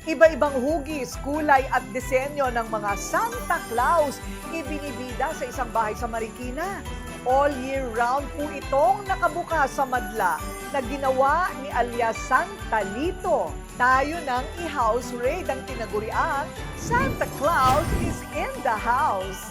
Iba-ibang hugis, kulay at disenyo ng mga Santa Claus ibinibida sa isang bahay sa Marikina. All year round po itong nakabukas sa madla na ginawa ni alias Santa Lito. Tayo nang i-house raid ang tinaguriang Santa Claus is in the house.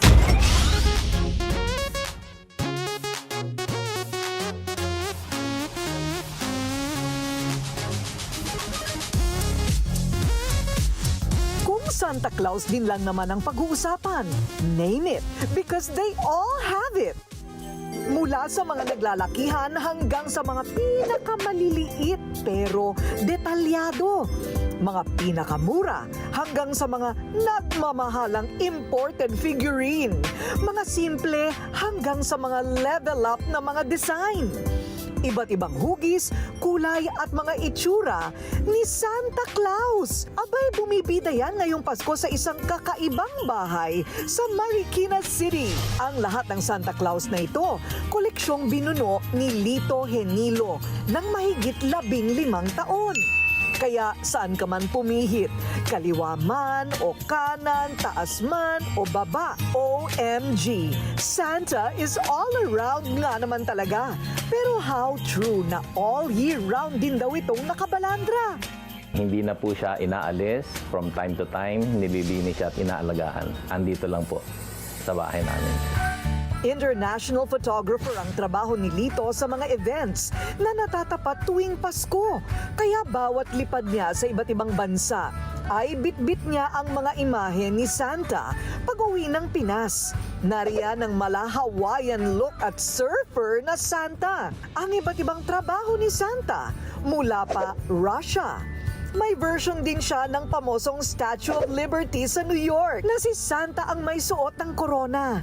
Kung Santa Claus din lang naman ang pag-uusapan, name it because they all have it. Mula sa mga naglalakihan hanggang sa mga pinakamaliliit pero detalyado. Mga pinakamura hanggang sa mga nagmamahalang imported figurine. Mga simple hanggang sa mga level up na mga design. Iba't ibang hugis, kulay at mga itsura ni Santa Claus. Abay, bumibida yan ngayong Pasko sa isang kakaibang bahay sa Marikina City. Ang lahat ng Santa Claus na ito, koleksyong binuno ni Lito Henilo ng mahigit 15 taon. Kaya saan ka man pumihit, kaliwa man o kanan, taas man o baba, OMG, Santa is all around nga naman talaga. Pero how true na all year round din daw itong nakabalandra? Hindi na po siya inaalis. From time to time, nililinis siya at inaalagaan. Andito lang po sa bahay namin. International photographer ang trabaho ni Lito sa mga events na natatapat tuwing Pasko. Kaya bawat lipad niya sa iba't ibang bansa ay bitbit niya ang mga imahe ni Santa pag-uwi ng Pinas. Nariyan ang mala Hawaiian look at surfer na Santa. Ang iba't ibang trabaho ni Santa mula pa Russia. May version din siya ng pamosong Statue of Liberty sa New York na si Santa ang may suot ng korona.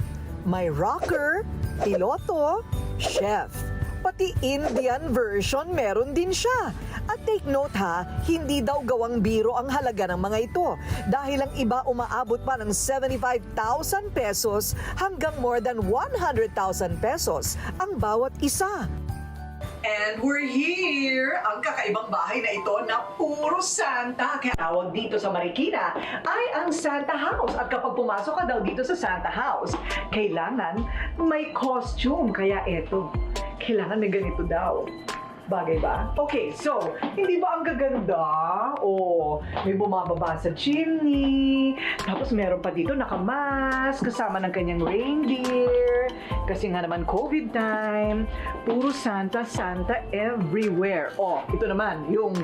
May rocker, piloto, chef. Pati Indian version meron din siya. At take note ha, hindi daw gawang biro ang halaga ng mga ito. Dahil ang iba umaabot pa ng 75,000 pesos hanggang more than 100,000 pesos ang bawat isa. And we're here! Ang kakaibang bahay na ito na puro Santa. Kaya tawag dito sa Marikina ay ang Santa House. At kapag pumasok ka daw dito sa Santa House, kailangan may costume. Kaya eto, kailangan may ganito daw. Bagay ba? Okay, so, hindi ba ang gaganda? O, may bumababa sa chimney. Tapos meron pa dito nakamask kasama ng kanyang reindeer. Kasi nga naman COVID time. Puro Santa, Santa everywhere. O, ito naman, yung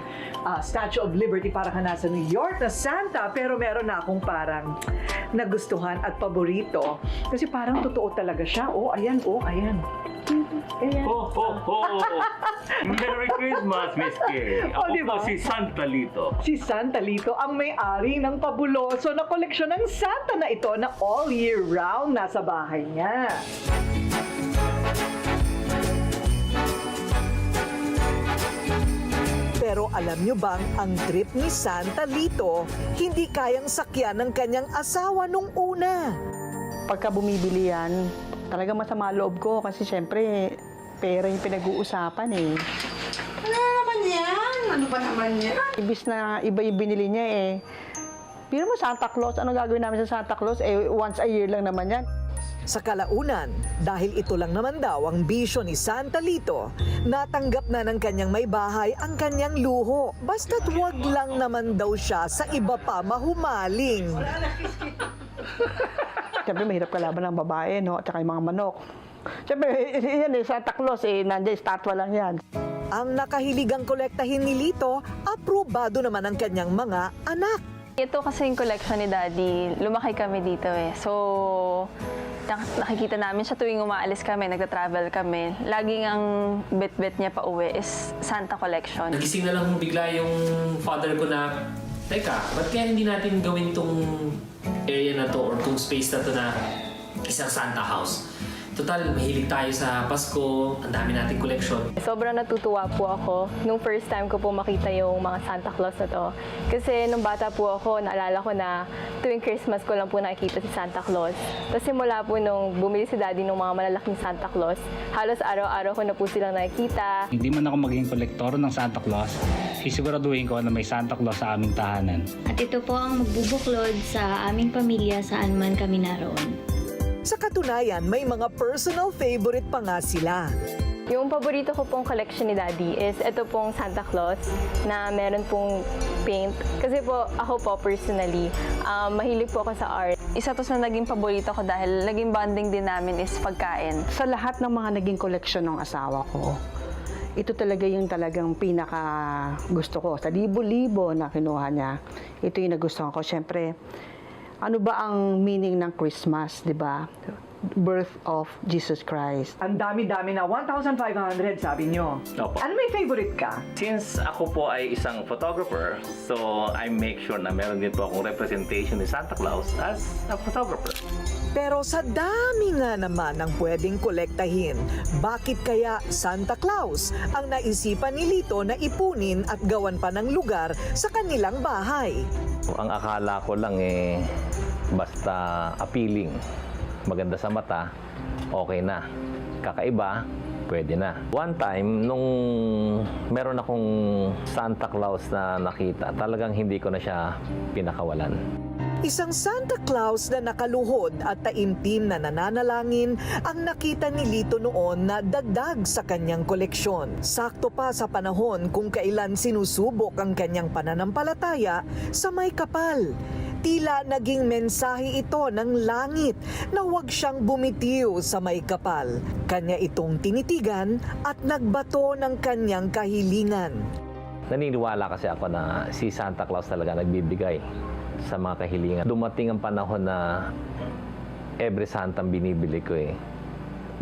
Statue of Liberty para ka nasa New York na Santa. Pero meron na akong parang nagustuhan at paborito. Kasi parang totoo talaga siya. O, ayan, o, ayan. Ayan. Ho, ho, ho! Merry Christmas, Miss Kay! Ako diba? po si Santa Lito. Si Santa Lito ang may-ari ng pabuloso na koleksyon ng Santa na ito na all year round nasa bahay niya. Pero alam nyo bang ang trip ni Santa Lito hindi kayang sakyan ng kanyang asawa nung una? Pagka bumibili yan, talaga masama loob ko kasi syempre pera yung pinag-uusapan eh. Ano naman yan? Ano ba naman yan? Ibis na iba yung binili niya eh. Pero mo Santa Claus, ano gagawin namin sa Santa Claus? Eh, once a year lang naman yan. Sa kalaunan, dahil ito lang naman daw ang bisyo ni Santa Lito, natanggap na ng kanyang may bahay ang kanyang luho. Basta't wag lang naman daw siya sa iba pa mahumaling. Siyempre mahirap kalaban ng babae, no? At saka yung mga manok. Siyempre, yan eh, Santa Claus eh, nandiyan, statwa lang yan. Ang nakahiligang kolektahin ni Lito, aprobado naman ang kanyang mga anak. Ito kasi yung collection ni Daddy. Lumaki kami dito eh. So, nakikita namin siya tuwing umaalis kami, nagta-travel kami. Laging ang bet-bet niya pa uwi is Santa collection. Nagising na lang bigla yung father ko na, teka, ba't kaya hindi natin gawin tong area na to or tong space na to na isang Santa house? total, mahilig tayo sa Pasko, ang dami nating collection. Sobrang natutuwa po ako nung first time ko po makita yung mga Santa Claus na to. Kasi nung bata po ako, naalala ko na tuwing Christmas ko lang po nakikita si Santa Claus. Tapos simula po nung bumili si Daddy ng mga malalaking Santa Claus, halos araw-araw ko na po silang nakikita. Hindi man ako maging kolektor ng Santa Claus, sisiguraduhin ko na may Santa Claus sa aming tahanan. At ito po ang magbubuklod sa aming pamilya saan man kami naroon. Sa katunayan, may mga personal favorite pa nga sila. Yung paborito ko pong collection ni Daddy is ito pong Santa Claus na meron pong paint. Kasi po, ako po personally, mahilig po ako sa art. Isa to sa naging paborito ko dahil naging bonding din namin is pagkain. Sa lahat ng mga naging koleksyon ng asawa ko, ito talaga yung talagang pinaka gusto ko. Sa libo-libo na kinuha niya, ito yung nagustuhan ko. Siyempre, ano ba ang meaning ng Christmas, di ba? Birth of Jesus Christ. Ang dami-dami na, 1,500 sabi nyo. Opo. Ano may favorite ka? Since ako po ay isang photographer, so I make sure na meron din po akong representation ni Santa Claus as a photographer. Pero sa dami nga naman ang pwedeng kolektahin, bakit kaya Santa Claus ang naisipan ni Lito na ipunin at gawan pa ng lugar sa kanilang bahay? Ang akala ko lang basta appealing, maganda sa mata, okay na. Kakaiba, pwede na. One time, nung meron akong Santa Claus na nakita, talagang hindi ko na siya pinakawalan. Isang Santa Claus na nakaluhod at taimtim na nananalangin ang nakita ni Lito noon na dagdag sa kanyang koleksyon. Sakto pa sa panahon kung kailan sinusubok ang kanyang pananampalataya sa may kapal. Tila naging mensahe ito ng langit na huwag siyang bumitiw sa may kapal. Kanya itong tinitigan at nagbato ng kanyang kahilingan. Naniniwala kasi ako na si Santa Claus talaga nagbibigay sa mga kahilingan. Dumating ang panahon na every Santang binibili ko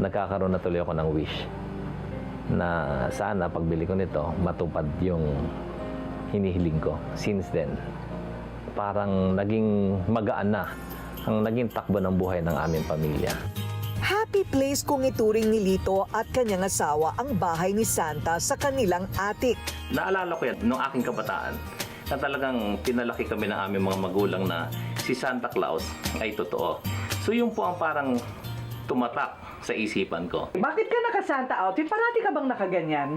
nagkakaroon na tuloy ako ng wish na sana pagbili ko nito matupad yung hinihiling ko. Since then, parang naging magaan na ang naging takbo ng buhay ng aming pamilya. Happy place kung ituring ni Lito at kanyang asawa ang bahay ni Santa sa kanilang attic. Naalala ko yan noong aking kabataan na talagang pinalaki kami ng aming mga magulang na si Santa Claus ay totoo. So yun po ang parang tumatak sa isipan ko. Bakit ka naka-Santa outfit? Parati ka bang nakaganyan?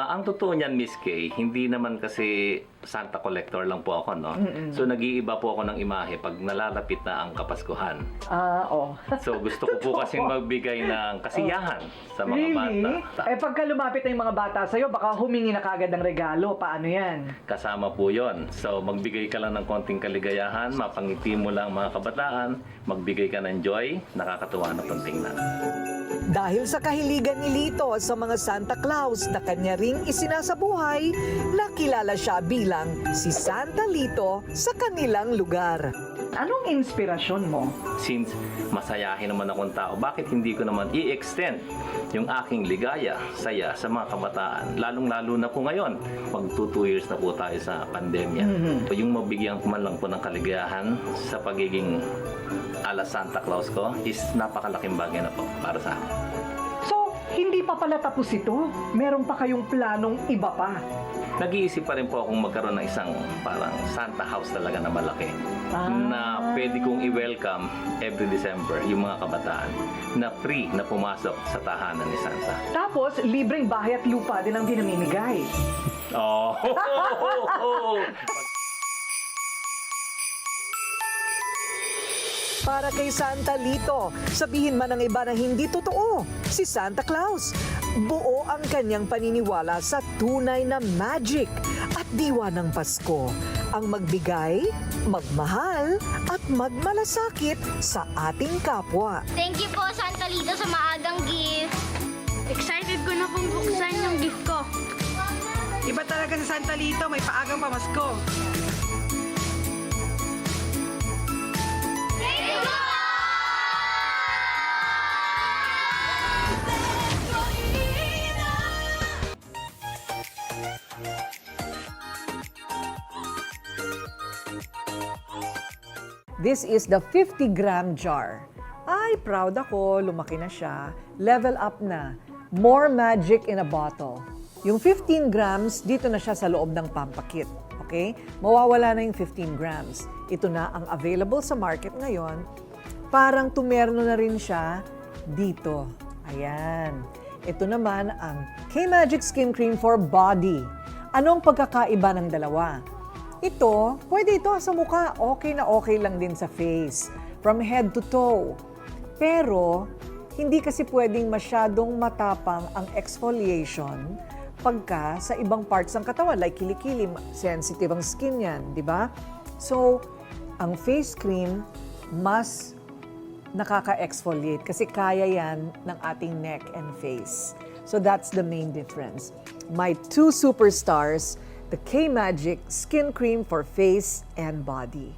Ang totoo niyan, Miss Kay, hindi naman kasi Santa collector lang po ako, no? So nag-iiba po ako ng imahe pag nalalapit na ang Kapaskuhan. Oo. So gusto ko po kasing magbigay ng kasiyahan sa mga bata. Pagka lumapit na yung mga bata sa'yo, baka humingi na kagad ng regalo. Paano yan? Kasama po yon. So magbigay ka lang ng konting kaligayahan, mapangiti mo lang mga kabataan, magbigay ka ng joy, nakakatuwa na tingnan. Dahil sa kahiligan ni Lito sa mga Santa Claus na kanya ring isinasabuhay, nakilala siya bilang si Santa Lito sa kanilang lugar. Anong inspirasyon mo? Since masayahin naman akong tao, bakit hindi ko naman i-extend yung aking ligaya, saya sa mga kabataan? Lalong-lalo na po ngayon, mag 2 years na po tayo sa pandemya. Yung mabigyan ko man lang po ng kaligayahan sa pagiging ala Santa Claus ko is napakalaking bagay na po para sa akin. So, hindi pa pala tapos ito? Meron pa kayong planong iba pa? Nag-iisip pa rin po akong magkaroon ng isang parang Santa house talaga na malaki na pwede kong i-welcome every December yung mga kabataan na free na pumasok sa tahanan ni Santa. Tapos, libreng bahay at lupa din ang pinamimigay. Oh! Para kay Santa Lito, sabihin man ng iba na hindi totoo, si Santa Claus, buo ang kanyang paniniwala sa tunay na magic at diwa ng Pasko, ang magbigay, magmahal at magmalasakit sa ating kapwa. Thank you po, Santa Lito, sa maagang gift. Excited ko na pong buksan yung gift ko. Iba talaga sa Santa Lito, may paagang pamasko. This is the 50-gram jar. ay, proud ako, lumaki na siya, level up na. More magic in a bottle. Yung 15 grams, dito na siya sa loob ng Pampakit. Okay? Mawawala na yung 15 grams. Ito na ang available sa market ngayon. Parang tumerno na rin siya dito. Ayan. Ito naman ang K-Magic Skin Cream for Body. Anong pagkakaiba ng dalawa? Ito, pwede ito sa mukha. Okay na okay lang din sa face. From head to toe. Pero, hindi kasi pwedeng masyadong matapang ang exfoliation pagka sa ibang parts ng katawan, like kilikili, sensitive ang skin yan, di ba? So, ang face cream, mas nakaka-exfoliate kasi kaya yan ng ating neck and face. So, that's the main difference. My two superstars, the K-Magic Skin Cream for Face and Body.